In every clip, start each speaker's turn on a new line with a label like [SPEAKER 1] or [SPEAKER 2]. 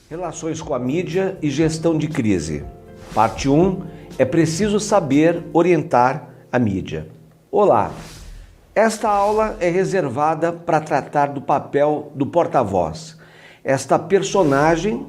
[SPEAKER 1] Relações com a mídia e gestão de crise. Parte 1. É preciso saber orientar a mídia. Olá! Esta aula é reservada para tratar do papel do porta-voz. Esta personagem,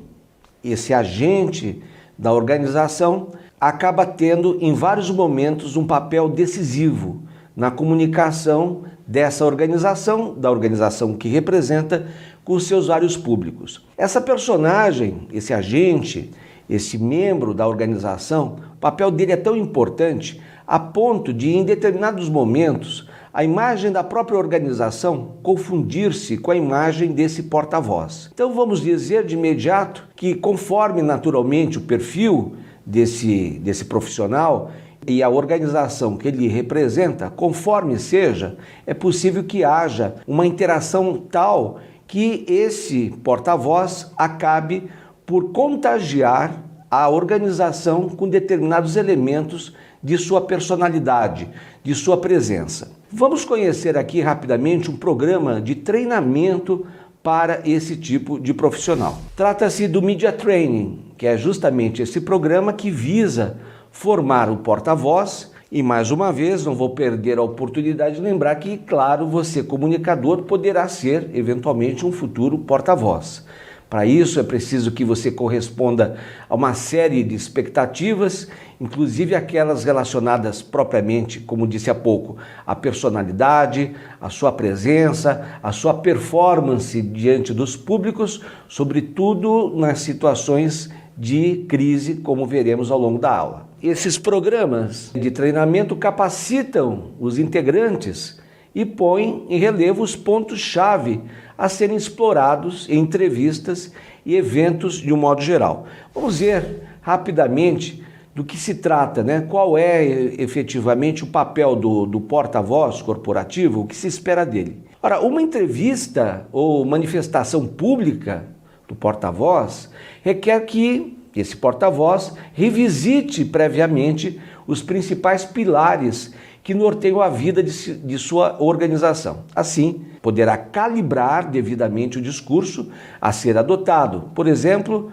[SPEAKER 1] esse agente da organização, acaba tendo em vários momentos um papel decisivo na comunicação dessa organização, da organização que representa, com os seus vários públicos. Essa personagem, esse agente, esse membro da organização, o papel dele é tão importante a ponto de, em determinados momentos, a imagem da própria organização confundir-se com a imagem desse porta-voz. Então vamos dizer de imediato que, conforme naturalmente o perfil desse profissional e a organização que ele representa, conforme seja, é possível que haja uma interação tal que esse porta-voz acabe por contagiar a organização com determinados elementos de sua personalidade, de sua presença. Vamos conhecer aqui rapidamente um programa de treinamento para esse tipo de profissional. Trata-se do Media Training, que é justamente esse programa que visa formar o porta-voz. E mais uma vez, não vou perder a oportunidade de lembrar que, claro, você comunicador poderá ser eventualmente um futuro porta-voz. Para isso é preciso que você corresponda a uma série de expectativas, inclusive aquelas relacionadas propriamente, como disse há pouco, à personalidade, à sua presença, à sua performance diante dos públicos, sobretudo nas situações de crise, como veremos ao longo da aula. Esses programas de treinamento capacitam os integrantes e põem em relevo os pontos-chave a serem explorados em entrevistas e eventos de um modo geral. Vamos ver rapidamente do que se trata, né? Qual é efetivamente o papel do porta-voz corporativo, o que se espera dele. Ora, uma entrevista ou manifestação pública do porta-voz requer que esse porta-voz revisite previamente os principais pilares que norteiam a vida de sua organização. Assim, poderá calibrar devidamente o discurso a ser adotado. Por exemplo,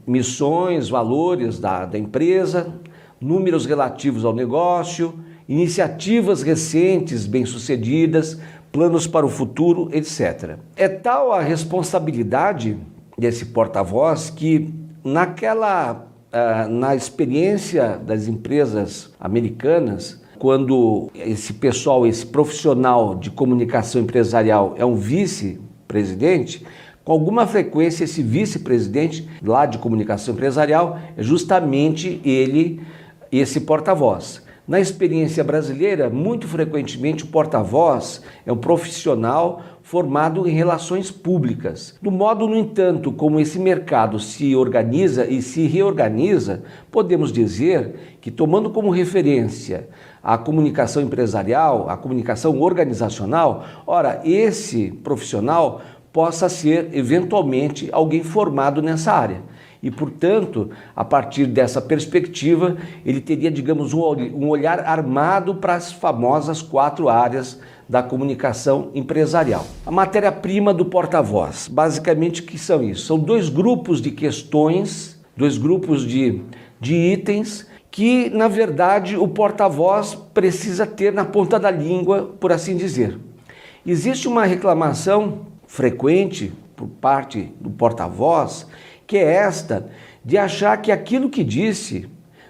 [SPEAKER 1] missões, valores da empresa, números relativos ao negócio, iniciativas recentes bem-sucedidas, planos para o futuro, etc. É tal a responsabilidade desse porta-voz que na experiência das empresas americanas, quando esse pessoal, esse profissional de comunicação empresarial é um vice-presidente, com alguma frequência esse vice-presidente lá de comunicação empresarial é justamente ele, esse porta-voz. Na experiência brasileira, muito frequentemente o porta-voz é um profissional formado em relações públicas. Do modo, no entanto, como esse mercado se organiza e se reorganiza, podemos dizer que, tomando como referência a comunicação empresarial, a comunicação organizacional, ora, esse profissional possa ser, eventualmente, alguém formado nessa área. E, portanto, a partir dessa perspectiva, ele teria, digamos, um olhar armado para as famosas 4 áreas da comunicação empresarial. A matéria-prima do porta-voz, basicamente, o que são isso? São 2 grupos de questões, 2 grupos de itens que, na verdade, o porta-voz precisa ter na ponta da língua, por assim dizer. Existe uma reclamação frequente por parte do porta-voz, que é esta de achar que aquilo que disse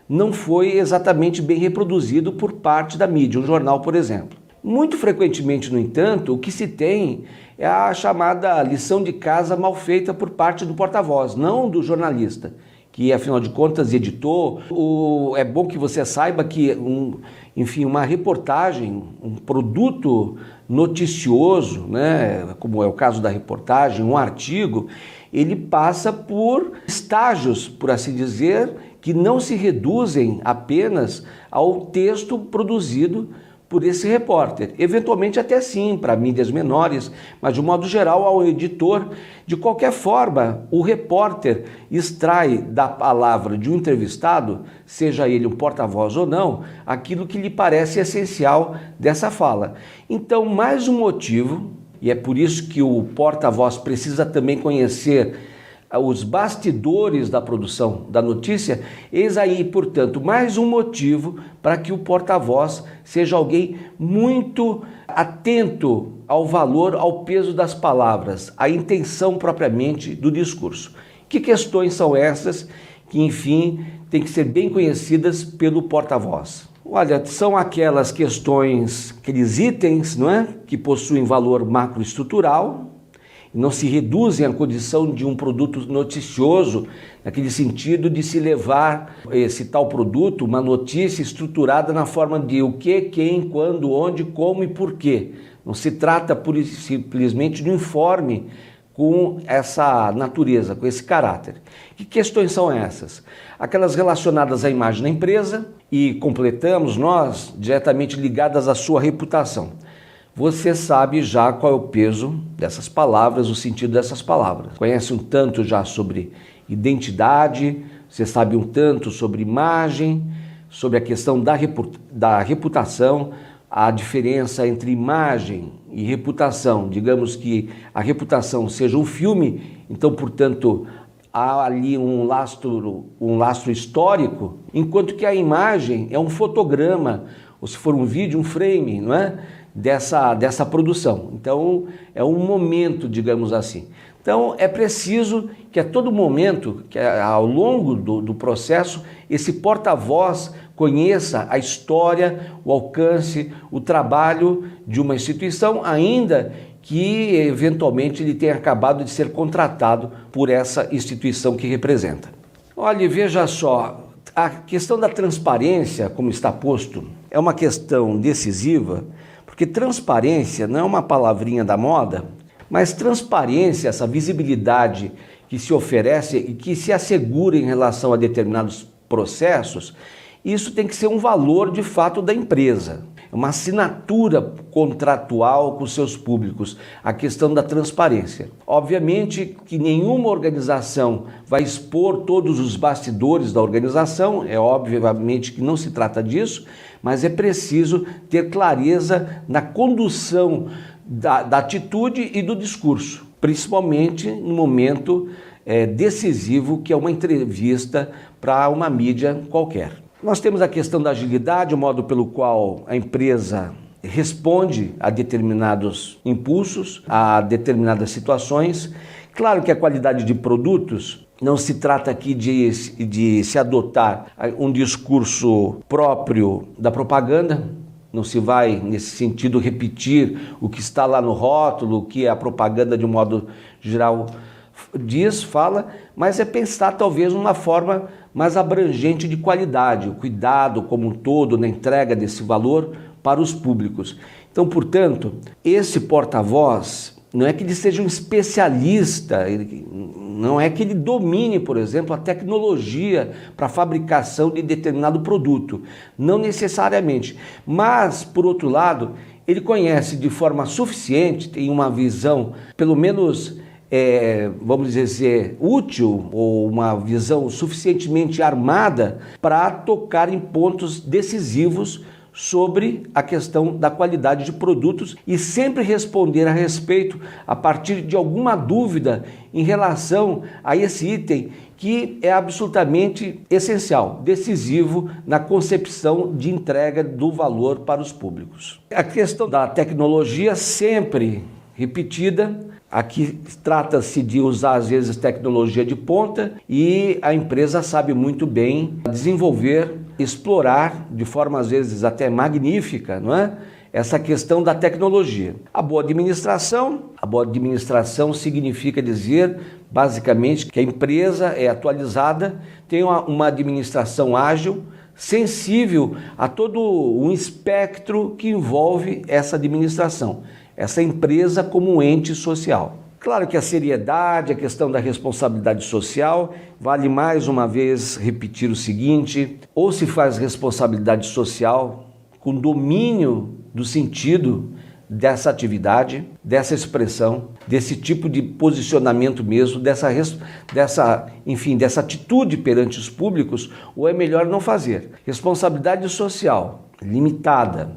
[SPEAKER 1] não foi exatamente bem reproduzido por parte da mídia, um jornal, por exemplo. Muito frequentemente, no entanto, o que se tem é a chamada lição de casa mal feita por parte do porta-voz, não do jornalista, que afinal de contas editou. É bom que você saiba que, uma reportagem, um produto noticioso, né, como é o caso da reportagem, um artigo, ele passa por estágios, por assim dizer, que não se reduzem apenas ao texto produzido por esse repórter. Eventualmente até sim, para mídias menores, mas de um modo geral ao editor. De qualquer forma, o repórter extrai da palavra de um entrevistado, seja ele um porta-voz ou não, aquilo que lhe parece essencial dessa fala. Então, mais um motivo, e é por isso que o porta-voz precisa também conhecer os bastidores da produção da notícia, eis aí, portanto, mais um motivo para que o porta-voz seja alguém muito atento ao valor, ao peso das palavras, à intenção propriamente do discurso. Que questões são essas que, enfim, têm que ser bem conhecidas pelo porta-voz? Olha, são aquelas questões, aqueles itens, não é? Que possuem valor macroestrutural, não se reduzem à condição de um produto noticioso, naquele sentido de se levar esse tal produto, uma notícia estruturada na forma de o que, quem, quando, onde, como e por quê. Não se trata pura e simplesmente de um informe com essa natureza, com esse caráter. Que questões são essas? Aquelas relacionadas à imagem da empresa e completamos nós diretamente ligadas à sua reputação. Você sabe já qual é o peso dessas palavras, o sentido dessas palavras. Conhece um tanto já sobre identidade, você sabe um tanto sobre imagem, sobre a questão da reputação, a diferença entre imagem e reputação. Digamos que a reputação seja um filme, então, portanto, há ali um lastro histórico, enquanto que a imagem é um fotograma, ou se for um vídeo, um frame, não é? Dessa produção. Então, é um momento, digamos assim. Então, é preciso que a todo momento, que ao longo do processo, esse porta-voz conheça a história, o alcance, o trabalho de uma instituição, ainda que, eventualmente, ele tenha acabado de ser contratado por essa instituição que representa. Olha, veja só, a questão da transparência, como está posto, é uma questão decisiva, porque transparência não é uma palavrinha da moda, mas transparência, essa visibilidade que se oferece e que se assegura em relação a determinados processos, isso tem que ser um valor de fato da empresa, uma assinatura contratual com seus públicos, a questão da transparência. Obviamente que nenhuma organização vai expor todos os bastidores da organização, é obviamente que não se trata disso, mas é preciso ter clareza na condução da atitude e do discurso, principalmente no momento decisivo que é uma entrevista para uma mídia qualquer. Nós temos a questão da agilidade, o modo pelo qual a empresa responde a determinados impulsos, a determinadas situações. Claro que a qualidade de produtos, não se trata aqui de se adotar um discurso próprio da propaganda, não se vai, nesse sentido, repetir o que está lá no rótulo, o que a propaganda, de um modo geral, fala, mas é pensar talvez numa forma mais abrangente de qualidade, o cuidado como um todo na entrega desse valor para os públicos. Então, portanto, esse porta-voz não é que ele seja um especialista, não é que ele domine, por exemplo, a tecnologia para a fabricação de determinado produto, não necessariamente, mas, por outro lado, ele conhece de forma suficiente, tem uma visão, pelo menos, vamos dizer, útil, ou uma visão suficientemente armada para tocar em pontos decisivos sobre a questão da qualidade de produtos e sempre responder a respeito a partir de alguma dúvida em relação a esse item que é absolutamente essencial, decisivo na concepção de entrega do valor para os públicos. A questão da tecnologia sempre repetida. Aqui trata-se de usar, às vezes, tecnologia de ponta e a empresa sabe muito bem desenvolver, explorar de forma, às vezes, até magnífica, não é? Essa questão da tecnologia. A boa administração significa dizer, basicamente, que a empresa é atualizada, tem uma administração ágil, sensível a todo um espectro que envolve essa administração, essa empresa como um ente social. Claro que a seriedade, a questão da responsabilidade social, vale mais uma vez repetir o seguinte: ou se faz responsabilidade social com domínio do sentido dessa atividade, dessa expressão, desse tipo de posicionamento mesmo, dessa atitude perante os públicos, ou é melhor não fazer. Responsabilidade social limitada,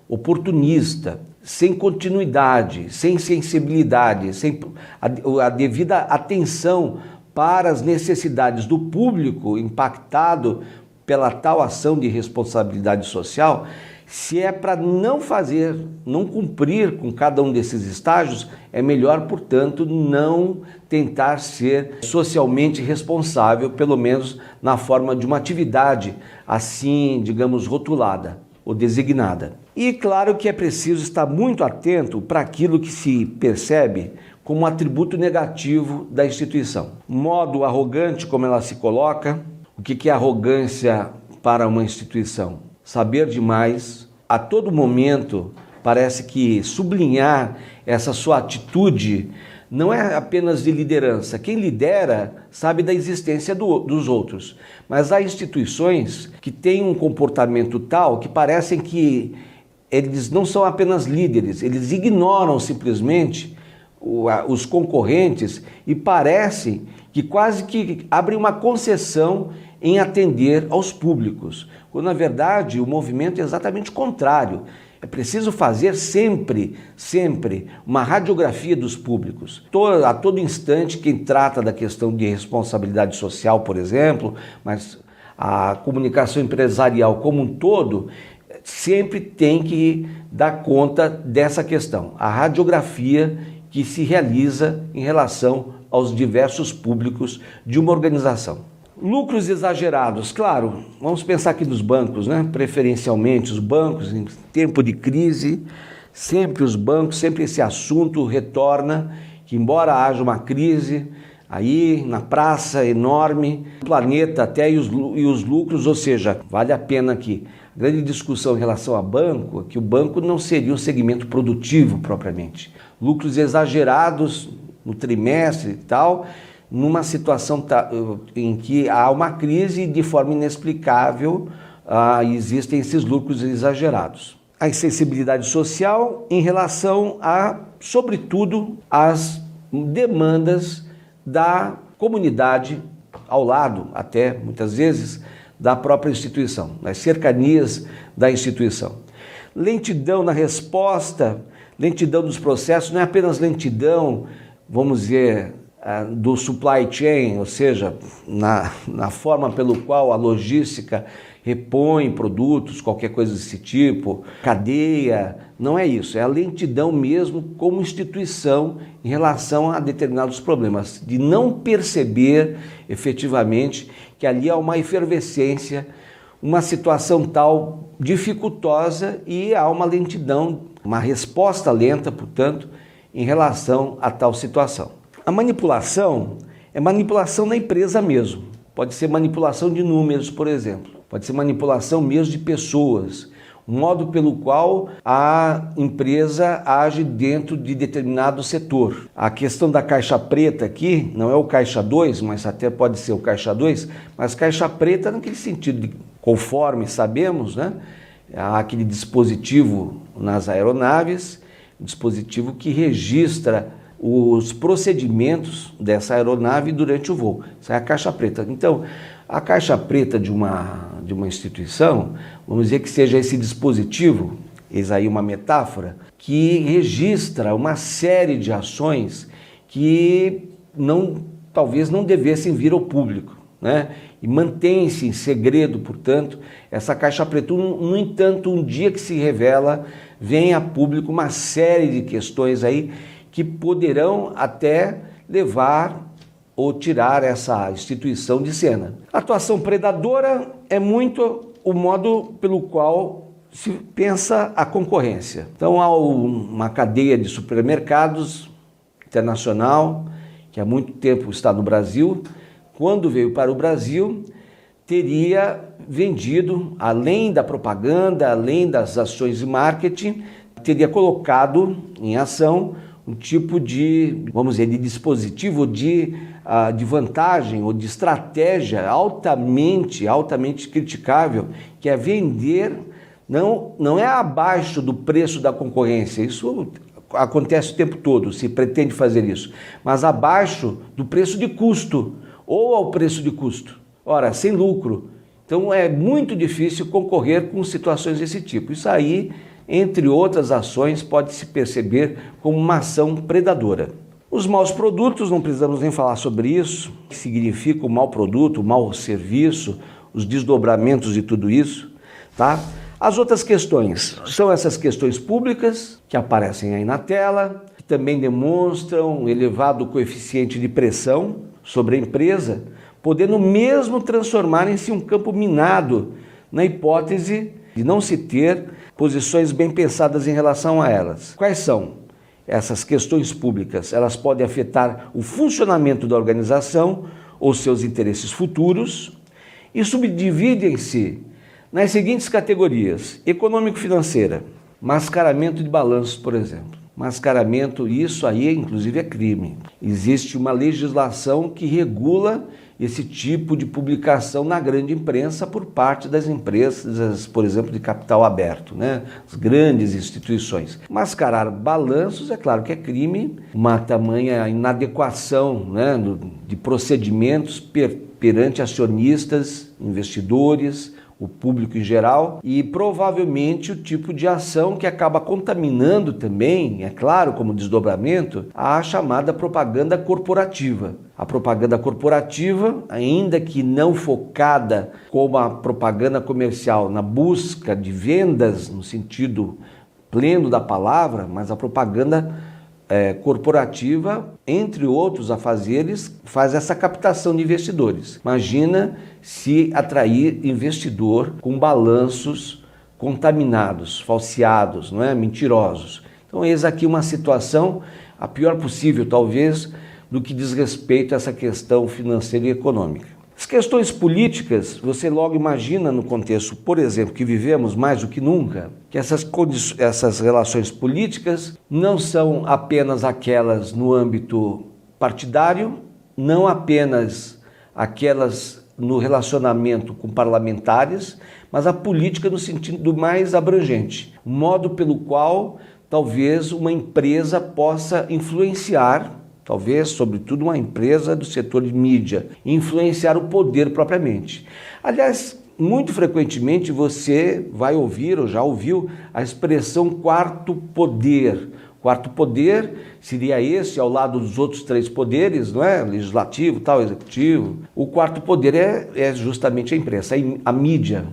[SPEAKER 1] oportunista, sem continuidade, sem sensibilidade, sem a devida atenção para as necessidades do público impactado pela tal ação de responsabilidade social, se é para não fazer, não cumprir com cada um desses estágios, é melhor, portanto, não tentar ser socialmente responsável, pelo menos na forma de uma atividade assim, digamos, rotulada ou designada. E claro que é preciso estar muito atento para aquilo que se percebe como um atributo negativo da instituição. Modo arrogante como ela se coloca. O que é arrogância para uma instituição? Saber demais, a todo momento parece que sublinhar essa sua atitude não é apenas de liderança. Quem lidera sabe da existência dos outros, mas há instituições que têm um comportamento tal que parecem que eles não são apenas líderes, eles ignoram simplesmente os concorrentes e parece que quase que abrem uma concessão em atender aos públicos, quando na verdade o movimento é exatamente o contrário. É preciso fazer sempre uma radiografia dos públicos. A todo instante, quem trata da questão de responsabilidade social, por exemplo, mas a comunicação empresarial como um todo, sempre tem que dar conta dessa questão, a radiografia que se realiza em relação aos diversos públicos de uma organização. Lucros exagerados, claro, vamos pensar aqui nos bancos, né? Preferencialmente os bancos, em tempo de crise, sempre os bancos, sempre esse assunto retorna, que embora haja uma crise, aí na praça enorme, o planeta até e os lucros, ou seja, vale a pena aqui. Grande discussão em relação a banco, que o banco não seria um segmento produtivo propriamente. Lucros exagerados no trimestre e tal, numa situação em que há uma crise e de forma inexplicável existem esses lucros exagerados. A insensibilidade social em relação a, sobretudo, as demandas da comunidade ao lado, até muitas vezes, da própria instituição, nas cercanias da instituição. Lentidão na resposta, lentidão dos processos, não é apenas lentidão, vamos dizer, do supply chain, ou seja, na forma pelo qual a logística repõe produtos, qualquer coisa desse tipo, cadeia, não é isso, é a lentidão mesmo como instituição em relação a determinados problemas, de não perceber efetivamente que ali há uma efervescência, uma situação tal dificultosa e há uma lentidão, uma resposta lenta, portanto, em relação a tal situação. A manipulação é manipulação na empresa mesmo. Pode ser manipulação de números, por exemplo. Pode ser manipulação mesmo de pessoas. O modo pelo qual a empresa age dentro de determinado setor. A questão da caixa preta aqui, não é o caixa 2, mas até pode ser o caixa 2, mas caixa preta naquele sentido de, conforme sabemos, né? Há aquele dispositivo nas aeronaves, um dispositivo que registra os procedimentos dessa aeronave durante o voo. Isso é a caixa preta. Então, a caixa preta de uma instituição, vamos dizer que seja esse dispositivo, eis aí uma metáfora, que registra uma série de ações que talvez não devessem vir ao público, né? E mantém-se em segredo, portanto, essa caixa preta. No entanto, um dia que se revela, vem a público uma série de questões aí que poderão até levar ou tirar essa instituição de cena. A atuação predadora é muito o modo pelo qual se pensa a concorrência. Então há uma cadeia de supermercados internacional, que há muito tempo está no Brasil. Quando veio para o Brasil, teria vendido, além da propaganda, além das ações de marketing, teria colocado em ação um tipo de, vamos dizer, de dispositivo de vantagem ou de estratégia altamente criticável, que é vender, não é abaixo do preço da concorrência, isso acontece o tempo todo, se pretende fazer isso, mas abaixo do preço de custo ou ao preço de custo, ora, sem lucro. Então é muito difícil concorrer com situações desse tipo. Isso aí, entre outras ações, pode-se perceber como uma ação predadora. Os maus produtos, não precisamos nem falar sobre isso, o que significa o mau produto, o mau serviço, os desdobramentos de tudo isso, tá? As outras questões são essas questões públicas que aparecem aí na tela, que também demonstram um elevado coeficiente de pressão sobre a empresa, podendo mesmo transformarem-se em um campo minado na hipótese de não se ter posições bem pensadas em relação a elas. Quais são essas questões públicas? Elas podem afetar o funcionamento da organização ou seus interesses futuros e subdividem-se nas seguintes categorias: econômico-financeira, mascaramento de balanços, por exemplo. Mascaramento, isso aí inclusive é crime. Existe uma legislação que regula esse tipo de publicação na grande imprensa por parte das empresas, por exemplo, de capital aberto, né? As grandes instituições. Mascarar balanços, é claro que é crime, uma tamanha inadequação, né, de procedimentos perante acionistas, investidores, o público em geral, e provavelmente o tipo de ação que acaba contaminando também, é claro, como desdobramento, a chamada propaganda corporativa. A propaganda corporativa, ainda que não focada como a propaganda comercial na busca de vendas no sentido pleno da palavra, mas a propaganda corporativa, entre outros afazeres, faz essa captação de investidores. Imagina se atrair investidor com balanços contaminados, falseados, não é? Mentirosos. Então eis aqui uma situação, a pior possível talvez, no que diz respeito a essa questão financeira e econômica. As questões políticas, você logo imagina no contexto, por exemplo, que vivemos mais do que nunca, que essas relações políticas não são apenas aquelas no âmbito partidário, não apenas aquelas no relacionamento com parlamentares, mas a política no sentido mais abrangente, o modo pelo qual talvez uma empresa possa influenciar, talvez, sobretudo, uma empresa do setor de mídia, influenciar o poder propriamente. Aliás, muito frequentemente você vai ouvir, ou já ouviu, a expressão quarto poder. Quarto poder seria esse, ao lado dos outros três poderes, não é? Legislativo, tal, executivo. O quarto poder é justamente a imprensa, a mídia,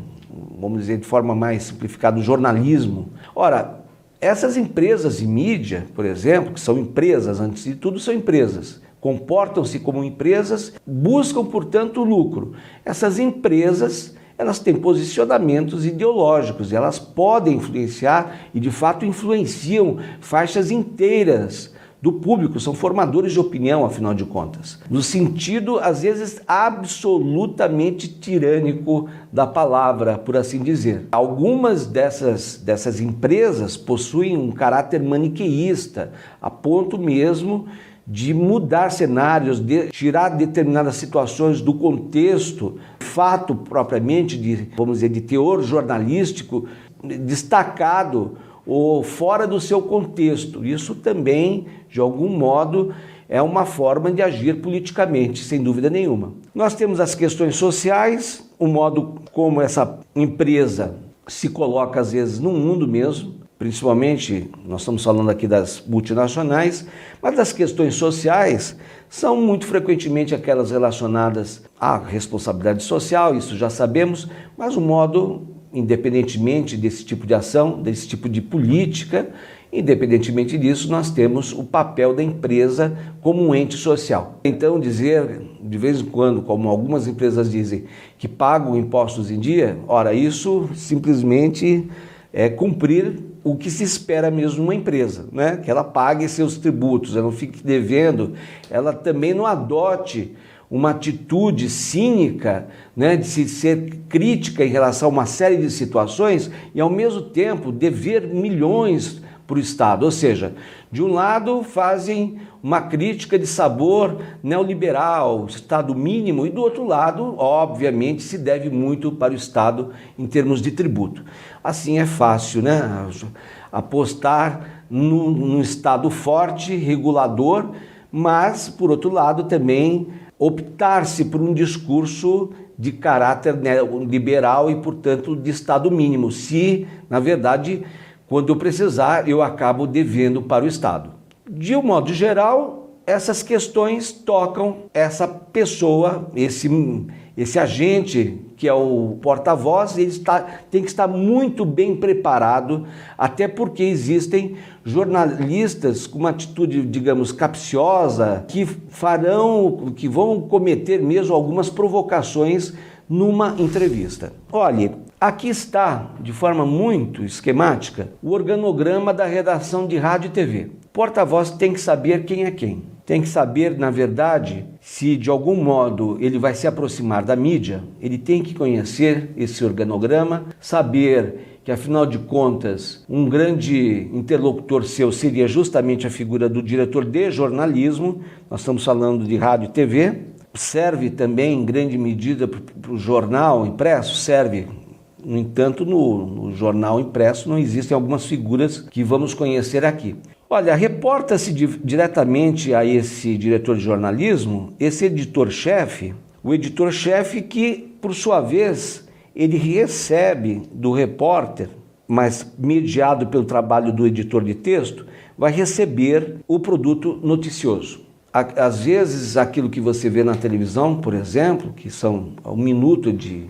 [SPEAKER 1] vamos dizer de forma mais simplificada, o jornalismo. Ora, essas empresas de mídia, por exemplo, que são empresas, antes de tudo são empresas, comportam-se como empresas, buscam, portanto, lucro. Essas empresas, elas têm posicionamentos ideológicos, e elas podem influenciar, e de fato influenciam faixas inteiras do público, são formadores de opinião, afinal de contas, no sentido, às vezes, absolutamente tirânico da palavra, por assim dizer. Algumas dessas empresas possuem um caráter maniqueísta, a ponto mesmo de mudar cenários, de tirar determinadas situações do contexto, fato propriamente vamos dizer, de teor jornalístico destacado, ou fora do seu contexto. Isso também, de algum modo, é uma forma de agir politicamente, sem dúvida nenhuma. Nós temos as questões sociais, o modo como essa empresa se coloca, às vezes, no mundo mesmo, principalmente, nós estamos falando aqui das multinacionais, mas as questões sociais são muito frequentemente aquelas relacionadas à responsabilidade social, isso já sabemos, mas o modo, independentemente desse tipo de ação, desse tipo de política, independentemente disso, nós temos o papel da empresa como um ente social. Então, dizer, de vez em quando, como algumas empresas dizem, que pagam impostos em dia, ora, isso simplesmente é cumprir o que se espera mesmo de uma empresa, né? Que ela pague seus tributos, ela não fique devendo, ela também não adote uma atitude cínica, né, de se ser crítica em relação a uma série de situações e, ao mesmo tempo, dever milhões para o Estado. Ou seja, de um lado fazem uma crítica de sabor neoliberal, Estado mínimo, e do outro lado, obviamente, se deve muito para o Estado em termos de tributo. Assim é fácil, né? Apostar num Estado forte, regulador, mas, por outro lado, também optar-se por um discurso de caráter liberal e, portanto, de Estado mínimo, se, na verdade, quando eu precisar, eu acabo devendo para o Estado. De um modo geral, essas questões tocam essa pessoa, esse agente que é o porta-voz, ele tem que estar muito bem preparado, até porque existem jornalistas com uma atitude, digamos, capciosa, que vão cometer mesmo algumas provocações numa entrevista. Olha, aqui está, de forma muito esquemática, o organograma da redação de rádio e TV. Porta-voz tem que saber quem é quem. Tem que saber, na verdade, se de algum modo ele vai se aproximar da mídia, ele tem que conhecer esse organograma, saber que, afinal de contas, um grande interlocutor seu seria justamente a figura do diretor de jornalismo. Nós estamos falando de rádio e TV. Serve também, em grande medida, para o jornal impresso, serve. No entanto, no jornal impresso não existem algumas figuras que vamos conhecer aqui. Olha, reporta-se diretamente a esse diretor de jornalismo, esse editor-chefe, o editor-chefe que, por sua vez, ele recebe do repórter, mas mediado pelo trabalho do editor de texto, vai receber o produto noticioso. Às vezes, aquilo que você vê na televisão, por exemplo, que são 1 minuto de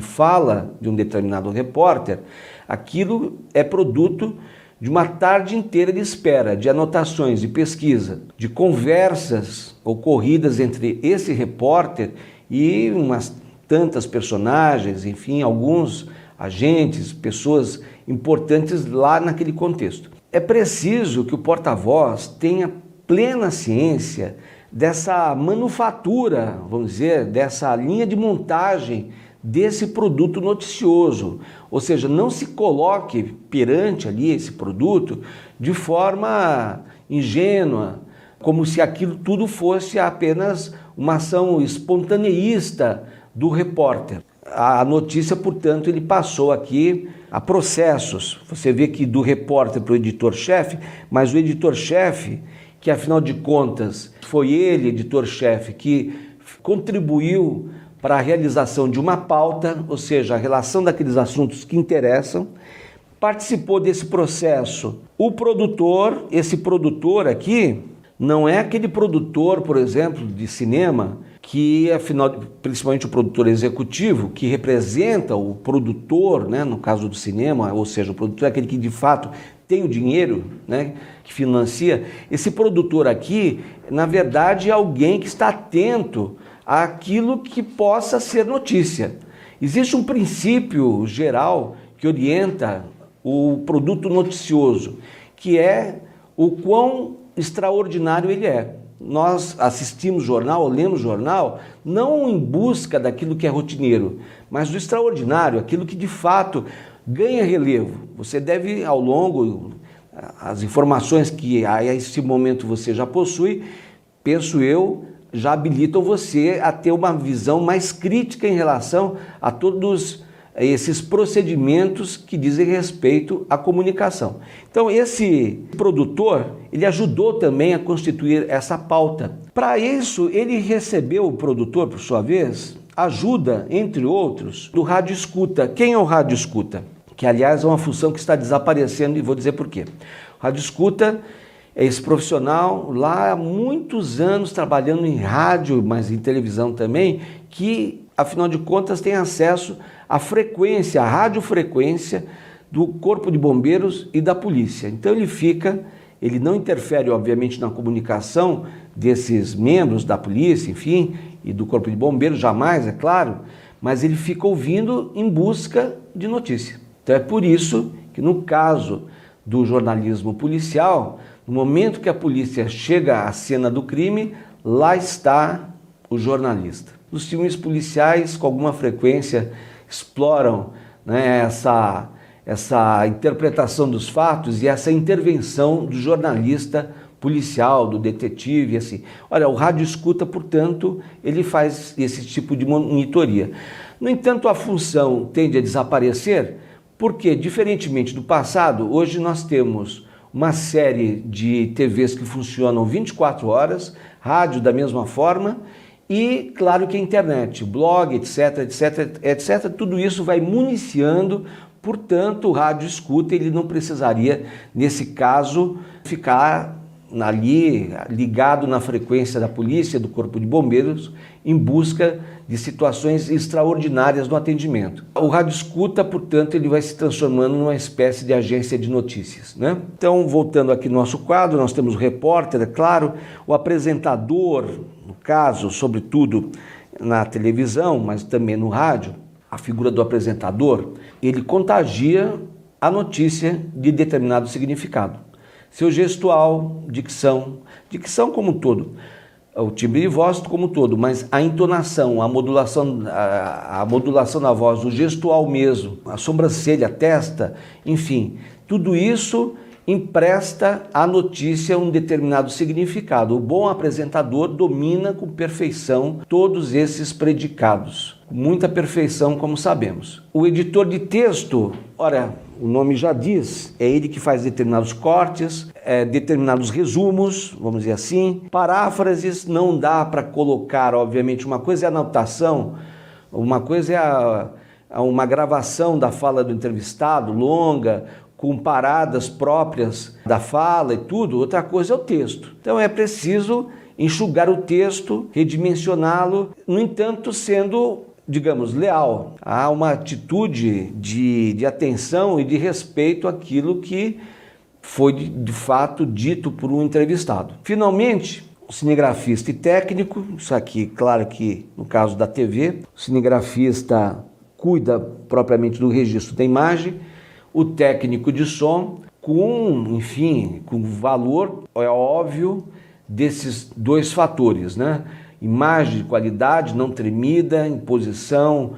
[SPEAKER 1] fala de um determinado repórter, aquilo é produto de uma tarde inteira de espera, de anotações, de pesquisa, de conversas ocorridas entre esse repórter e umas tantas personagens, enfim, alguns agentes, pessoas importantes lá naquele contexto. É preciso que o porta-voz tenha plena ciência dessa manufatura, vamos dizer, dessa linha de montagem desse produto noticioso, ou seja, não se coloque perante ali esse produto de forma ingênua, como se aquilo tudo fosse apenas uma ação espontaneísta do repórter. A notícia, portanto, ele passou aqui a processos. Você vê que do repórter para o editor-chefe, mas o editor-chefe, que afinal de contas foi ele, editor-chefe, que contribuiu para a realização de uma pauta, ou seja, a relação daqueles assuntos que interessam, participou desse processo. O produtor, esse produtor aqui, não é aquele produtor, por exemplo, de cinema, que afinal, principalmente o produtor executivo, que representa o produtor, né, no caso do cinema, ou seja, o produtor é aquele que de fato tem o dinheiro, né, que financia. Esse produtor aqui, na verdade, é alguém que está atento àquilo que possa ser notícia. Existe um princípio geral que orienta o produto noticioso, que é o quão extraordinário ele é. Nós assistimos jornal, lemos jornal, não em busca daquilo que é rotineiro, mas do extraordinário, aquilo que de fato ganha relevo. Você deve, ao longo, as informações que a esse momento você já possui, penso eu, já habilitam você a ter uma visão mais crítica em relação a todos esses procedimentos que dizem respeito à comunicação. Então esse produtor, ele ajudou também a constituir essa pauta. Para isso, ele recebeu, o produtor, por sua vez, ajuda, entre outros, do rádio escuta. Quem é o rádio escuta? Que, aliás, é uma função que está desaparecendo e vou dizer por quê. O rádio escuta é esse profissional lá há muitos anos trabalhando em rádio, mas em televisão também, que, afinal de contas, tem acesso à frequência, à radiofrequência do Corpo de Bombeiros e da polícia. Então ele não interfere, obviamente, na comunicação desses membros da polícia, enfim, e do Corpo de Bombeiros, jamais, é claro, mas ele fica ouvindo em busca de notícia. Então é por isso que, no caso do jornalismo policial, no momento que a polícia chega à cena do crime, lá está o jornalista. Os filmes policiais, com alguma frequência, exploram, né, essa interpretação dos fatos e essa intervenção do jornalista policial, do detetive, assim. Olha, o rádio escuta, portanto, ele faz esse tipo de monitoria. No entanto, a função tende a desaparecer porque, diferentemente do passado, hoje nós temos uma série de TVs que funcionam 24 horas, rádio da mesma forma, e claro que a internet, blog, etc, etc, etc, tudo isso vai municiando, portanto o rádio escuta, ele não precisaria, nesse caso, ficar ali ligado na frequência da polícia, do Corpo de Bombeiros, em busca de situações extraordinárias no atendimento. O rádio escuta, portanto, ele vai se transformando numa espécie de agência de notícias, né? Então, voltando aqui no nosso quadro, nós temos o repórter, é claro, o apresentador, no caso, sobretudo na televisão, mas também no rádio, a figura do apresentador, ele contagia a notícia de determinado significado. Seu gestual, dicção como um todo, o timbre de voz como um todo, mas a entonação, a modulação da voz, o gestual mesmo, a sobrancelha, a testa, enfim, tudo isso empresta à notícia um determinado significado. O bom apresentador domina com perfeição todos esses predicados, com muita perfeição, como sabemos. O editor de texto, ora, o nome já diz, é ele que faz determinados cortes, determinados resumos, vamos dizer assim. Paráfrases não dá para colocar, obviamente, uma coisa é a anotação, uma coisa é uma gravação da fala do entrevistado, longa, com paradas próprias da fala e tudo, outra coisa é o texto. Então é preciso enxugar o texto, redimensioná-lo, no entanto sendo, digamos, leal. Há uma atitude de atenção e de respeito àquilo que foi de fato dito por um entrevistado. Finalmente, o cinegrafista e técnico, isso aqui, claro que no caso da TV, o cinegrafista cuida propriamente do registro da imagem, o técnico de som com valor, é óbvio, desses dois fatores, né? Imagem de qualidade, não tremida, em posição,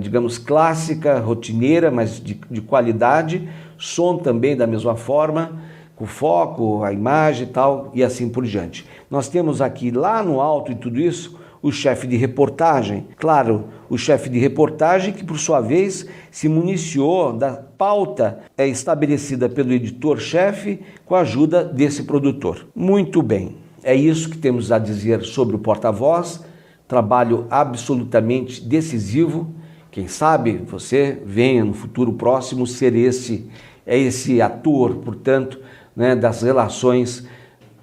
[SPEAKER 1] digamos, clássica, rotineira, mas de qualidade. Som também da mesma forma, com foco, a imagem e tal, e assim por diante. Nós temos aqui, lá no alto e tudo isso, o chefe de reportagem. Claro, o chefe de reportagem que, por sua vez, se municiou da pauta estabelecida pelo editor-chefe com a ajuda desse produtor. Muito bem, é isso que temos a dizer sobre o porta-voz, trabalho absolutamente decisivo. Quem sabe você venha no futuro próximo ser esse ator, portanto, né, das relações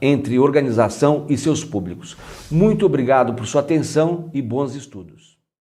[SPEAKER 1] entre organização e seus públicos. Muito obrigado por sua atenção e bons estudos.